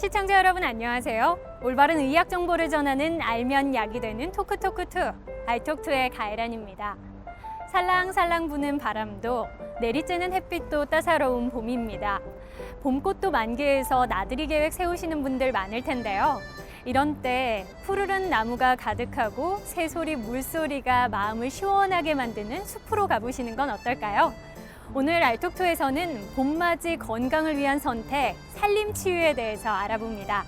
시청자 여러분 안녕하세요. 올바른 의학 정보를 전하는 알면 약이 되는 토크토크2 알톡2의 가혜란입니다. 살랑살랑 부는 바람도 내리쬐는 햇빛도 따사로운 봄입니다. 봄꽃도 만개해서 나들이 계획 세우시는 분들 많을 텐데요. 이런 때 푸르른 나무가 가득하고 새소리 물소리가 마음을 시원하게 만드는 숲으로 가보시는 건 어떨까요? 오늘 알톡2에서는 봄맞이 건강을 위한 선택, 산림치유에 대해서 알아봅니다.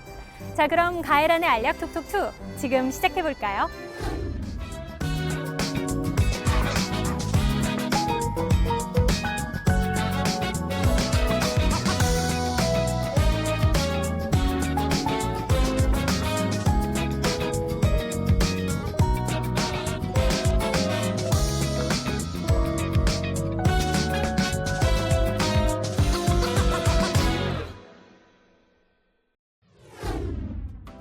자, 그럼 가혜란의 알약 톡톡2 지금 시작해볼까요?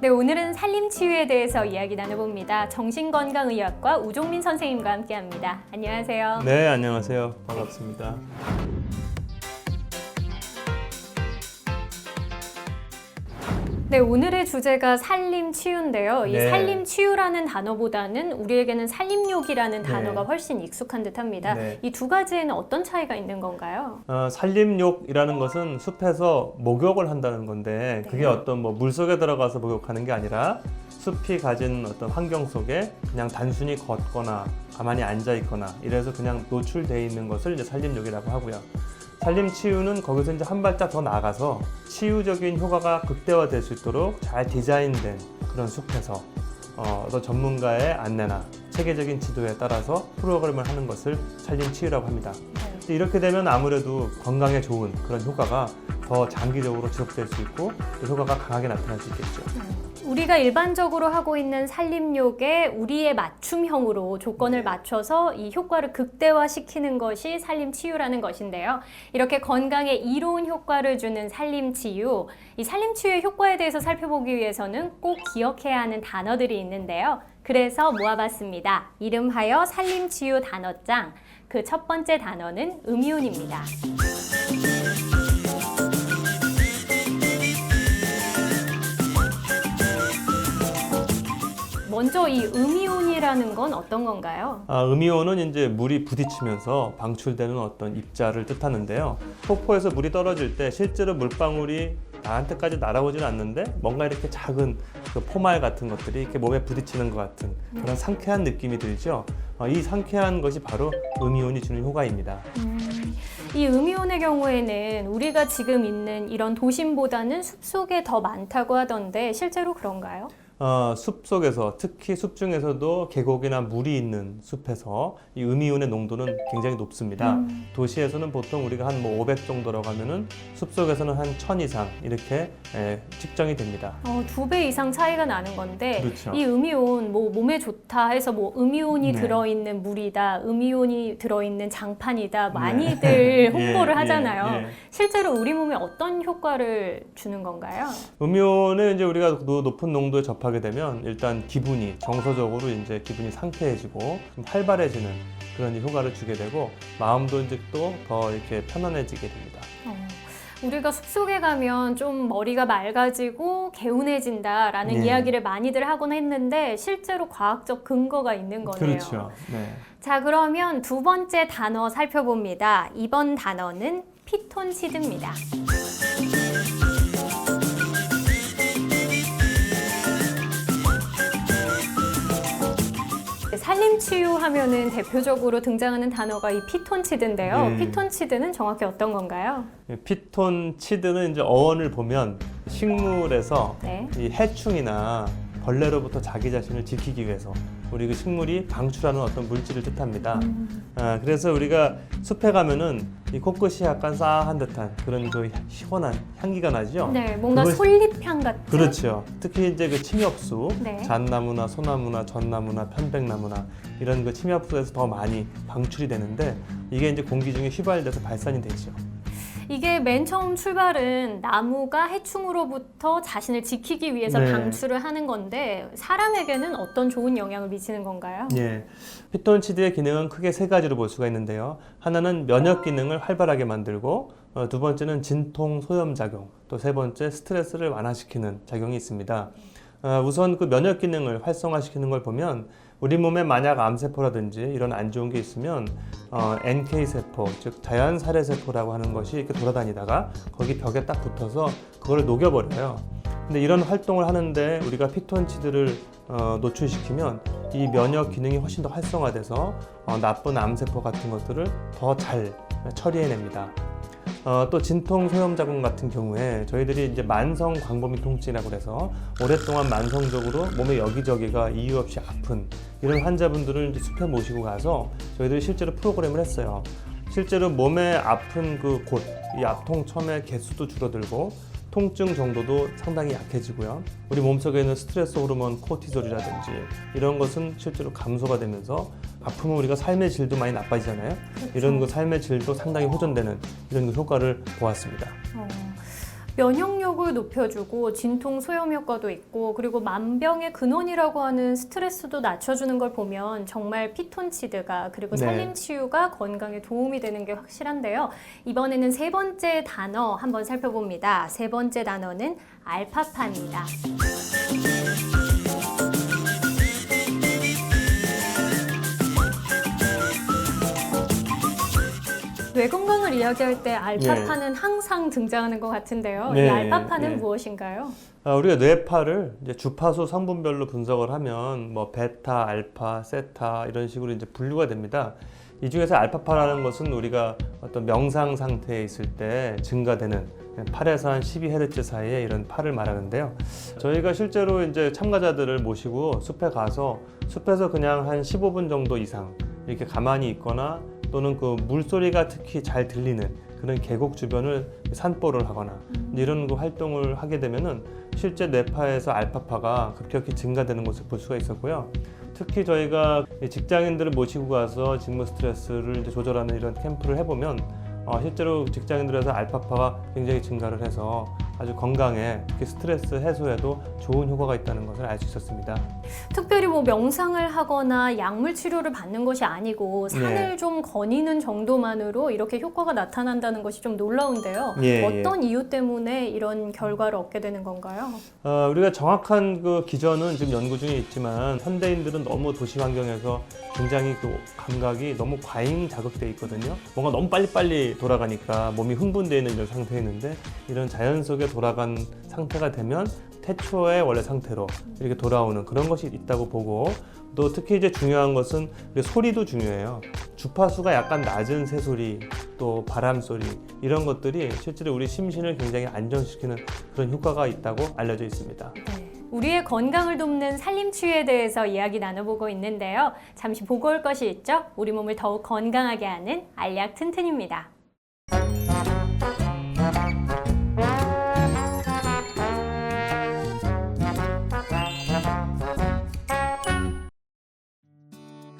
네, 오늘은 산림치유에 대해서 이야기 나눠봅니다. 정신건강의학과 우종민 선생님과 함께합니다. 안녕하세요. 네, 안녕하세요. 반갑습니다. 네, 오늘의 주제가 산림치유인데요. 이 네. 산림치유라는 단어보다는 우리에게는 산림욕이라는 단어가 훨씬 익숙한 듯합니다. 네. 이 두 가지에는 어떤 차이가 있는 건가요? 산림욕이라는 것은 숲에서 목욕을 한다는 건데 네. 그게 어떤 뭐 물속에 들어가서 목욕하는 게 아니라 숲이 가진 어떤 환경 속에 그냥 단순히 걷거나 가만히 앉아 있거나 이래서 그냥 노출되어 있는 것을 이제 산림욕이라고 하고요. 산림치유는 거기서 이제 한 발짝 더 나아가서 치유적인 효과가 극대화될 수 있도록 잘 디자인된 그런 숲에서 어떤 전문가의 안내나 체계적인 지도에 따라서 프로그램을 하는 것을 산림치유라고 합니다. 네. 이렇게 되면 아무래도 건강에 좋은 그런 효과가 더 장기적으로 지속될 수 있고 또 효과가 강하게 나타날 수 있겠죠. 우리가 일반적으로 하고 있는 산림욕에 우리의 맞춤형으로 조건을 맞춰서 이 효과를 극대화시키는 것이 산림치유라는 것인데요. 이렇게 건강에 이로운 효과를 주는 산림치유, 이 산림치유의 효과에 대해서 살펴보기 위해서는 꼭 기억해야 하는 단어들이 있는데요. 그래서 모아봤습니다. 이름하여 산림치유 단어장, 그 첫 번째 단어는 음이온입니다. 먼저 이 음이온이라는 건 어떤 건가요? 음이온은 이제 물이 부딪히면서 방출되는 어떤 입자를 뜻하는데요. 폭포에서 물이 떨어질 때 실제로 물방울이 나한테까지 날아오지는 않는데 뭔가 이렇게 작은 그 포말 같은 것들이 이렇게 몸에 부딪히는 것 같은 그런 상쾌한 느낌이 들죠. 이 상쾌한 것이 바로 음이온이 주는 효과입니다. 이 음이온의 경우에는 우리가 지금 있는 이런 도심보다는 숲속에 더 많다고 하던데 실제로 그런가요? 숲 속에서 특히 숲 중에서도 계곡이나 물이 있는 숲에서 이 음이온의 농도는 굉장히 높습니다. 도시에서는 보통 우리가 한 500 정도라고 하면은 숲 속에서는 한 1000 이상 이렇게 측정이 됩니다. 2배 이상 차이가 나는 건데 그렇죠. 이 음이온 뭐 몸에 좋다 해서 뭐 음이온이 네. 들어있는 물이다, 음이온이 들어있는 장판이다 많이들 홍보를 하잖아요. 실제로 우리 몸에 어떤 효과를 주는 건가요? 음이온은 이제 우리가 높은 농도에 접하게 되면 일단 기분이 정서적으로 이제 기분이 상쾌해지고 좀 활발해지는 그런 효과를 주게 되고 마음도 이제 또 더 이렇게 편안해지게 됩니다. 우리가 숲속에 가면 좀 머리가 맑아지고 개운해진다라는 네. 이야기를 많이들 하곤 했는데 실제로 과학적 근거가 있는 거네요. 그렇죠. 네. 자, 그러면 두 번째 단어 살펴봅니다. 이번 단어는 피톤치드입니다. 산림치유 하면은 대표적으로 등장하는 단어가 이 피톤치드인데요. 피톤치드는 정확히 어떤 건가요? 피톤치드는 이제 어원을 보면 식물에서 네. 이 해충이나 벌레로부터 자기 자신을 지키기 위해서 우리 그 식물이 방출하는 어떤 물질을 뜻합니다. 그래서 우리가 숲에 가면은 이 코끝이 약간 싸한 듯한 그런 그 시원한 향기가 나죠. 네, 뭔가 솔잎향 같은. 그렇죠. 특히 이제 그 침엽수, 네. 잣나무나 소나무나 전나무나 편백나무나 이런 그 침엽수에서 더 많이 방출이 되는데 이게 이제 공기 중에 휘발돼서 발산이 되죠. 이게 맨 처음 출발은 나무가 해충으로부터 자신을 지키기 위해서 네. 방출을 하는 건데 사람에게는 어떤 좋은 영향을 미치는 건가요? 예, 피톤치드의 기능은 크게 세 가지로 볼 수가 있는데요. 하나는 면역 기능을 활발하게 만들고, 두 번째는 진통 소염 작용, 또 세 번째 스트레스를 완화시키는 작용이 있습니다. 우선 그 면역 기능을 활성화시키는 걸 보면 우리 몸에 만약 암세포라든지 이런 안 좋은 게 있으면 NK 세포, 즉 자연살해세포라고 하는 것이 이렇게 돌아다니다가 거기 벽에 딱 붙어서 그걸 녹여버려요. 근데 이런 활동을 하는데 우리가 피톤치드를 노출시키면 이 면역 기능이 훨씬 더 활성화돼서 나쁜 암세포 같은 것들을 더 잘 처리해냅니다. 또 진통 소염 자궁 같은 경우에 저희들이 이제 만성 광범위 통증이라고 해서 오랫동안 만성적으로 몸의 여기저기가 이유 없이 아픈 이런 환자분들을 이제 숲에 모시고 가서 저희들이 실제로 프로그램을 했어요. 실제로 몸에 아픈 그 곳, 이 압통첨의 개수도 줄어들고 통증 정도도 상당히 약해지고요. 우리 몸속에 있는 스트레스 호르몬 코티졸이라든지 이런 것은 실제로 감소가 되면서 아프면 우리가 삶의 질도 많이 나빠지잖아요. 이런 그 삶의 질도 상당히 호전되는 이런 그 효과를 보았습니다. 면역력을 높여주고 진통 소염 효과도 있고 그리고 만병의 근원이라고 하는 스트레스도 낮춰주는 걸 보면 정말 피톤치드가 그리고 네. 산림치유가 건강에 도움이 되는 게 확실한데요. 이번에는 세 번째 단어 한번 살펴봅니다. 세 번째 단어는 알파파입니다. 뇌 건강을 이야기할 때 알파파는 항상 등장하는 것 같은데요. 이 네, 알파파는 네. 무엇인가요? 우리가 뇌파를 이제 주파수 성분별로 분석을 하면 뭐 베타, 알파, 세타 이런 식으로 이제 분류가 됩니다. 이 중에서 알파파라는 것은 우리가 어떤 명상 상태에 있을 때 증가되는 8에서 한 12Hz 사이에 이런 파를 말하는데요. 저희가 실제로 이제 참가자들을 모시고 숲에 가서 숲에서 그냥 한 15분 정도 이상 이렇게 가만히 있거나 또는 그 물소리가 특히 잘 들리는 그런 계곡 주변을 산보를 하거나 이런 그 활동을 하게 되면은 실제 뇌파에서 알파파가 급격히 증가되는 것을 볼 수가 있었고요. 특히 저희가 직장인들을 모시고 가서 직무 스트레스를 이제 조절하는 이런 캠프를 해보면 실제로 직장인들에서 알파파가 굉장히 증가를 해서 아주 건강에 특히 스트레스 해소에도 좋은 효과가 있다는 것을 알 수 있었습니다. 특별히 뭐 명상을 하거나 약물 치료를 받는 것이 아니고 산을 네. 좀 거니는 정도만으로 이렇게 효과가 나타난다는 것이 좀 놀라운데요. 예, 어떤 이유 때문에 이런 결과를 얻게 되는 건가요? 우리가 정확한 그 기전은 지금 연구 중에 있지만 현대인들은 너무 도시 환경에서 굉장히 그 감각이 너무 과잉 자극돼 있거든요. 뭔가 너무 빨리빨리 돌아가니까 몸이 흥분되어 있는 이런 상태에 있는데 이런 자연 속에 돌아간 상태가 되면 태초의 원래 상태로 이렇게 돌아오는 그런 것이 있다고 보고 또 특히 이제 중요한 것은 소리도 중요해요. 주파수가 약간 낮은 새소리 또 바람 소리 이런 것들이 실제로 우리 심신을 굉장히 안정시키는 그런 효과가 있다고 알려져 있습니다. 네. 우리의 건강을 돕는 산림치유에 대해서 이야기 나눠보고 있는데요. 잠시 보고 올 것이 있죠? 우리 몸을 더욱 건강하게 하는 알약 튼튼입니다.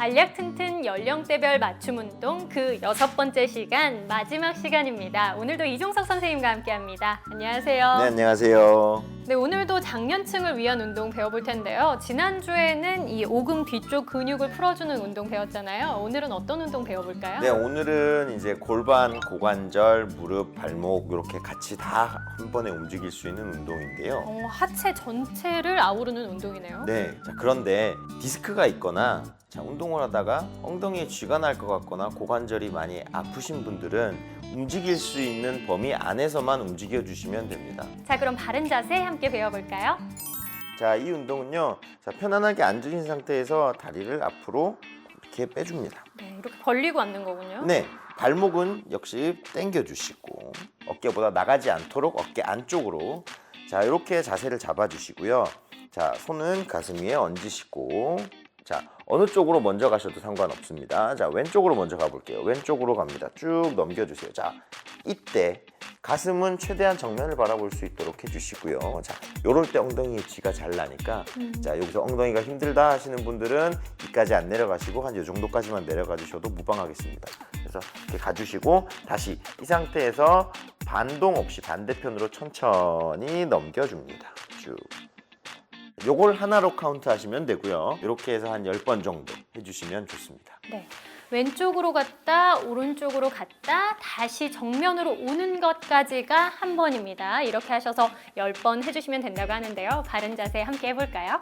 알약 튼튼 연령대별 맞춤 운동 그 6번째 시간 마지막 시간입니다. 오늘도 이종석 선생님과 함께합니다. 안녕하세요. 네, 안녕하세요. 네, 오늘도 장년층을 위한 운동 배워볼 텐데요. 지난주에는 이 오금 뒤쪽 근육을 풀어주는 운동 배웠잖아요. 오늘은 어떤 운동 배워볼까요? 네, 오늘은 이제 골반, 고관절, 무릎, 발목 이렇게 같이 다 한 번에 움직일 수 있는 운동인데요. 하체 전체를 아우르는 운동이네요. 네, 자, 그런데 디스크가 있거나 자, 운동을 하다가 엉덩이에 쥐가 날 것 같거나 고관절이 많이 아프신 분들은 움직일 수 있는 범위 안에서만 움직여 주시면 됩니다. 자, 그럼 바른 자세 함께 배워볼까요? 자, 이 운동은요. 자, 편안하게 앉으신 상태에서 다리를 앞으로 이렇게 빼줍니다. 네, 이렇게 벌리고 앉는 거군요. 네, 발목은 역시 당겨 주시고 어깨보다 나가지 않도록 어깨 안쪽으로 자, 이렇게 자세를 잡아 주시고요. 자, 손은 가슴 위에 얹으시고 자, 어느 쪽으로 먼저 가셔도 상관없습니다. 자, 왼쪽으로 먼저 가볼게요. 왼쪽으로 갑니다. 쭉 넘겨주세요. 자, 이때 가슴은 최대한 정면을 바라볼 수 있도록 해주시고요. 자, 요럴 때 엉덩이 쥐가 잘 나니까 자, 여기서 엉덩이가 힘들다 하시는 분들은 이까지 안 내려가시고 한 이 정도까지만 내려가 주셔도 무방하겠습니다. 그래서 이렇게 가주시고 다시 이 상태에서 반동 없이 반대편으로 천천히 넘겨줍니다. 쭉. 요걸 하나로 카운트 하시면 되고요. 이렇게 해서 한 10번 정도 해주시면 좋습니다. 네. 왼쪽으로 갔다 오른쪽으로 갔다 다시 정면으로 오는 것까지가 한 번입니다. 이렇게 하셔서 10번 해주시면 된다고 하는데요. 바른 자세 함께 해볼까요?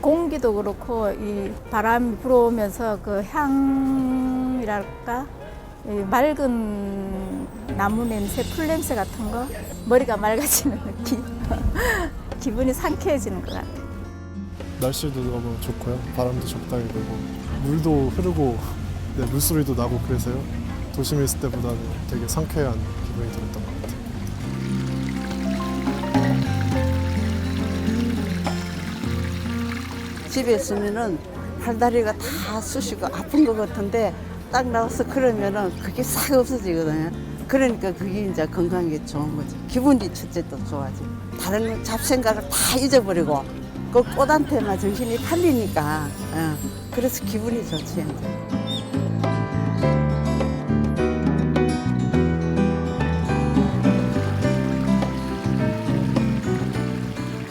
공기도 그렇고 이 바람이 불어오면서 그 향이랄까 이 맑은 나무 냄새, 풀 냄새 같은 거 머리가 맑아지는 느낌 기분이 상쾌해지는 것 같아요. 날씨도 너무 좋고요. 바람도 적당히 불고 물도 흐르고 네, 물소리도 나고 그래서요. 도심에 있을 때보다는 되게 상쾌한 기분이 들었던 것 같아요. 집에 있으면은 팔다리가 다 쑤시고 아픈 것 같은데 딱 나와서 그러면은 그게 싹 없어지거든요. 그러니까 그게 이제 건강에 좋은 거지. 기분이 첫째 또 좋아지. 다른 잡생각을 다 잊어버리고 그 꽃한테만 정신이 팔리니까 그래서 기분이 좋지. 이제.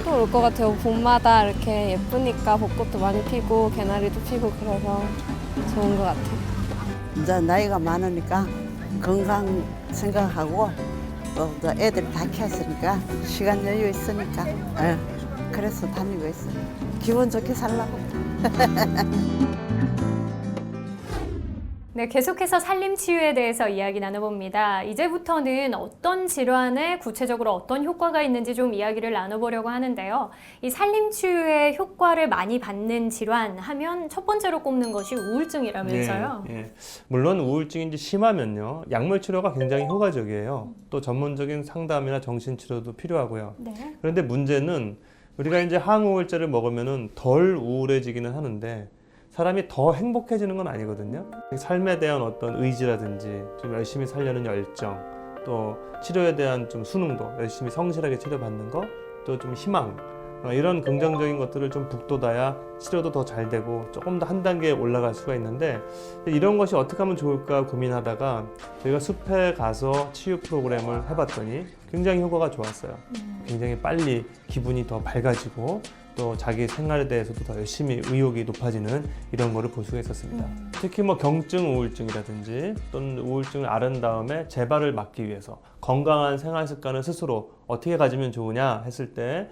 또 올 것 같아요. 봄마다 이렇게 예쁘니까 벚꽃도 많이 피고 개나리도 피고 그래서 좋은 것 같아요. 이제 나이가 많으니까 건강 생각하고 또 애들 다 키웠으니까 시간 여유 있으니까 그래서 다니고 있어요. 기분 좋게 살라고. 네, 계속해서 산림치유에 대해서 이야기 나눠봅니다. 이제부터는 어떤 질환에 구체적으로 어떤 효과가 있는지 좀 이야기를 나눠보려고 하는데요. 이 산림치유의 효과를 많이 받는 질환 하면 첫 번째로 꼽는 것이 우울증이라면서요. 예. 물론 우울증이 심하면요, 약물 치료가 굉장히 효과적이에요. 또 전문적인 상담이나 정신치료도 필요하고요. 네. 그런데 문제는 우리가 이제 항우울제를 먹으면은 덜 우울해지기는 하는데 사람이 더 행복해지는 건 아니거든요. 삶에 대한 어떤 의지라든지 좀 열심히 살려는 열정, 또 치료에 대한 좀 수능도 열심히 성실하게 치료받는 거, 또 좀 희망, 이런 긍정적인 것들을 좀 북돋아야 치료도 더 잘 되고 조금 더 한 단계 올라갈 수가 있는데, 이런 것이 어떻게 하면 좋을까 고민하다가 저희가 숲에 가서 치유 프로그램을 해봤더니 굉장히 효과가 좋았어요. 굉장히 빨리 기분이 더 밝아지고 또 자기 생활에 대해서도 더 열심히 의욕이 높아지는 이런 거를 볼 수가 있었습니다. 특히 뭐 경증 우울증이라든지 또는 우울증을 앓은 다음에 재발을 막기 위해서 건강한 생활 습관을 스스로 어떻게 가지면 좋으냐 했을 때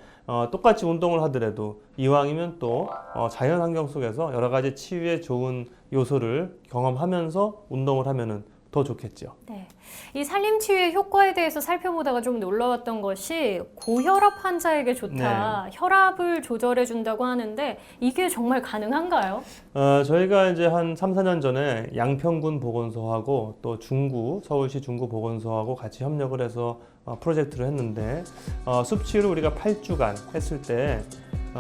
똑같이 운동을 하더라도 이왕이면 또 자연 환경 속에서 여러 가지 치유에 좋은 요소를 경험하면서 운동을 하면은 더 좋겠죠. 네. 이 산림치유의 효과에 대해서 살펴보다가 좀 놀라웠던 것이 고혈압 환자에게 좋다, 혈압을 조절해 준다고 하는데 이게 정말 가능한가요? 저희가 이제 한 3, 4년 전에 양평군 보건소하고 또 서울시 중구 보건소하고 같이 협력을 해서 프로젝트를 했는데 숲치유를 우리가 8주간 했을 때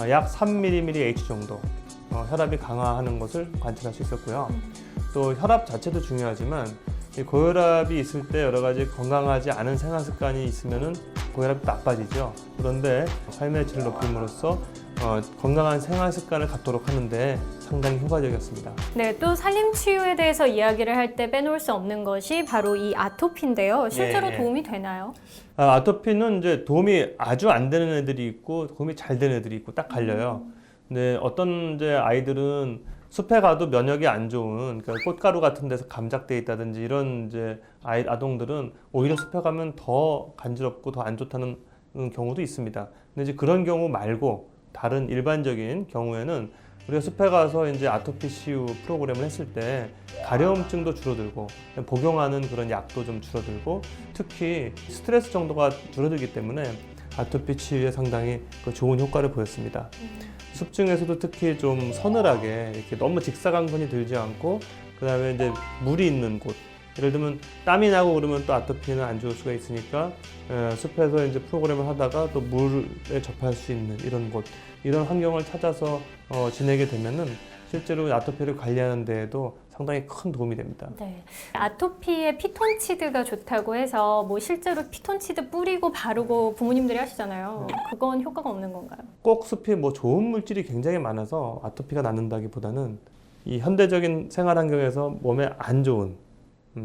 약 3mmH 정도 혈압이 강화하는 것을 관찰할 수 있었고요. 또 혈압 자체도 중요하지만 이 고혈압이 있을 때 여러 가지 건강하지 않은 생활 습관이 있으면은 고혈압이 나빠지죠. 그런데 삶의 질을 높임으로써 건강한 생활 습관을 갖도록 하는데 상당히 효과적이었습니다. 네, 또 산림치유에 대해서 이야기를 할 때 빼놓을 수 없는 것이 바로 이 아토피인데요. 실제로 도움이 되나요? 아토피는 이제 도움이 아주 안 되는 애들이 있고 도움이 잘 되는 애들이 있고 딱 갈려요. 근데 어떤 이제 아이들은 숲에 가도 면역이 안 좋은, 그러니까 꽃가루 같은 데서 감작돼 있다든지 이런 이제 아동들은 오히려 숲에 가면 더 간지럽고 더 안 좋다는 경우도 있습니다. 근데 이제 그런 경우 말고 다른 일반적인 경우에는 우리가 숲에 가서 이제 아토피 치유 프로그램을 했을 때 가려움증도 줄어들고 복용하는 그런 약도 좀 줄어들고 특히 스트레스 정도가 줄어들기 때문에 아토피 치유에 상당히 좋은 효과를 보였습니다. 숲 중에서도 특히 좀 서늘하게 이렇게 너무 직사광선이 들지 않고 그다음에 이제 물이 있는 곳, 예를 들면 땀이 나고 그러면 또 아토피는 안 좋을 수가 있으니까 숲에서 이제 프로그램을 하다가 또 물에 접할 수 있는 이런 곳, 이런 환경을 찾아서 지내게 되면은 실제로 아토피를 관리하는 데에도 상당히 큰 도움이 됩니다. 네. 아토피에 피톤치드가 좋다고 해서 뭐 실제로 피톤치드 뿌리고 바르고 부모님들이 하시잖아요. 그건 효과가 없는 건가요? 꼭 숲이 뭐 좋은 물질이 굉장히 많아서 아토피가 낫는다기보다는 이 현대적인 생활 환경에서 몸에 안 좋은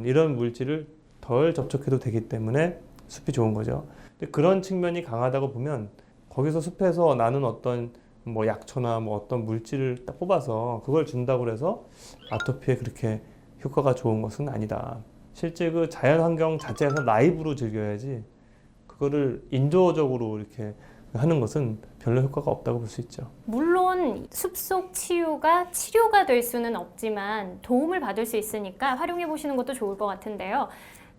이런 물질을 덜 접촉해도 되기 때문에 숲이 좋은 거죠. 근데 그런 측면이 강하다고 보면 거기서 숲에서 나는 어떤 뭐 약초나 뭐 어떤 물질을 딱 뽑아서 그걸 준다고 해서 아토피에 그렇게 효과가 좋은 것은 아니다. 실제 그 자연 환경 자체에서 라이브로 즐겨야지 그거를 인조적으로 이렇게 하는 것은 별로 효과가 없다고 볼 수 있죠. 물론 숲속 치유가 치료가 될 수는 없지만 도움을 받을 수 있으니까 활용해 보시는 것도 좋을 것 같은데요.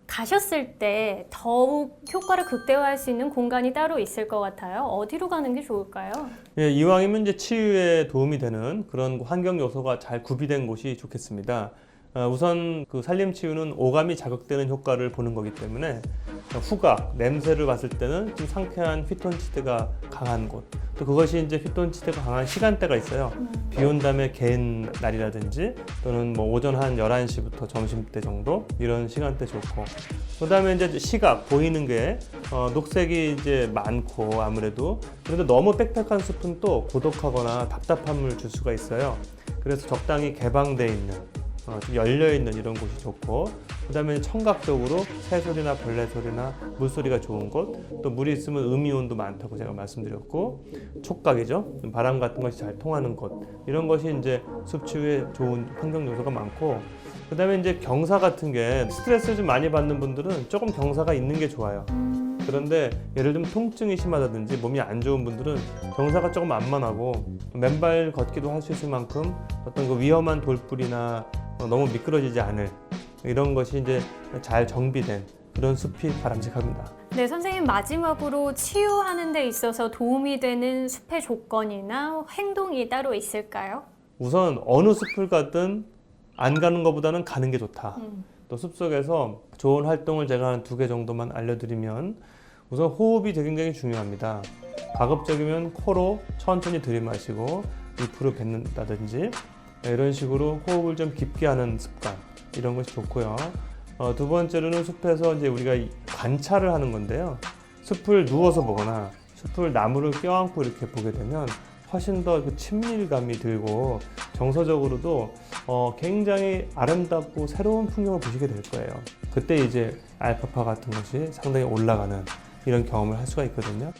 가셨을 때 더욱 효과를 극대화할 수 있는 공간이 따로 있을 것 같아요. 어디로 가는 게 좋을까요? 예, 이왕이면 이제 치유에 도움이 되는 그런 환경 요소가 잘 구비된 곳이 좋겠습니다. 우선 그 산림 치유는 오감이 자극되는 효과를 보는 거기 때문에 후각, 냄새를 봤을 때는 좀 상쾌한 피톤치드가 강한 곳, 또 그것이 이제 피톤치드가 강한 시간대가 있어요. 비 온 다음에 개인 날이라든지 또는 뭐 오전 한 11시부터 점심때 정도 이런 시간대 좋고, 그다음에 이제 시각 보이는 게 녹색이 이제 많고 아무래도 그런데 너무 빽빽한 숲은 또 고독하거나 답답함을 줄 수가 있어요. 그래서 적당히 개방되어 있는 좀 열려있는 이런 곳이 좋고, 그 다음에 청각적으로 새소리나 벌레 소리나 물소리가 좋은 곳, 또 물이 있으면 음이온도 많다고 제가 말씀드렸고, 촉각이죠. 바람 같은 것이 잘 통하는 곳, 이런 것이 이제 숲치유에 좋은 환경 요소가 많고, 그 다음에 이제 경사 같은 게 스트레스 좀 많이 받는 분들은 조금 경사가 있는 게 좋아요. 그런데 예를 들면 통증이 심하다든지 몸이 안 좋은 분들은 경사가 조금 만만하고 맨발 걷기도 할 수 있을 만큼 어떤 그 위험한 돌불이나 너무 미끄러지지 않을 이런 것이 이제 잘 정비된 그런 숲이 바람직합니다. 네, 선생님 마지막으로 치유하는 데 있어서 도움이 되는 숲의 조건이나 행동이 따로 있을까요? 우선 어느 숲을 가든 안 가는 것보다는 가는 게 좋다. 또 숲속에서 좋은 활동을 제가 한 2개 정도만 알려드리면, 우선 호흡이 굉장히 중요합니다. 가급적이면 코로 천천히 들이마시고 입으로 뱉는다든지 이런 식으로 호흡을 좀 깊게 하는 습관, 이런 것이 좋고요. 두 번째로는 숲에서 이제 우리가 관찰을 하는 건데요. 숲을 누워서 보거나 숲을 나무를 껴안고 이렇게 보게 되면 훨씬 더 그 친밀감이 들고 정서적으로도 굉장히 아름답고 새로운 풍경을 보시게 될 거예요. 그때 이제 알파파 같은 것이 상당히 올라가는 이런 경험을 할 수가 있거든요.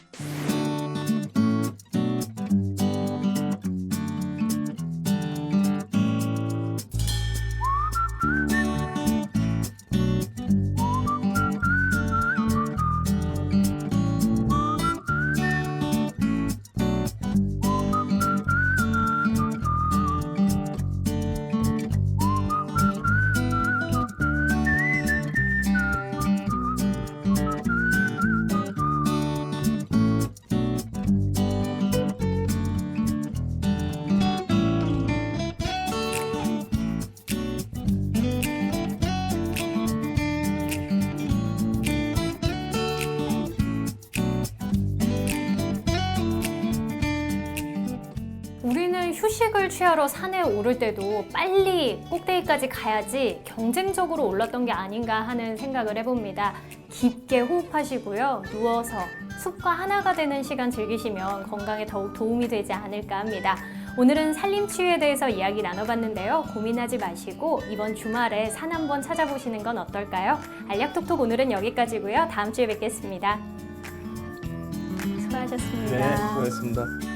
우리는 휴식을 취하러 산에 오를 때도 빨리 꼭대기까지 가야지 경쟁적으로 올랐던 게 아닌가 하는 생각을 해봅니다. 깊게 호흡하시고요. 누워서 숲과 하나가 되는 시간 즐기시면 건강에 더욱 도움이 되지 않을까 합니다. 오늘은 산림치유에 대해서 이야기 나눠봤는데요. 고민하지 마시고 이번 주말에 산 한번 찾아보시는 건 어떨까요? 알약톡톡 오늘은 여기까지고요. 다음 주에 뵙겠습니다. 수고하셨습니다. 네, 수고하셨습니다.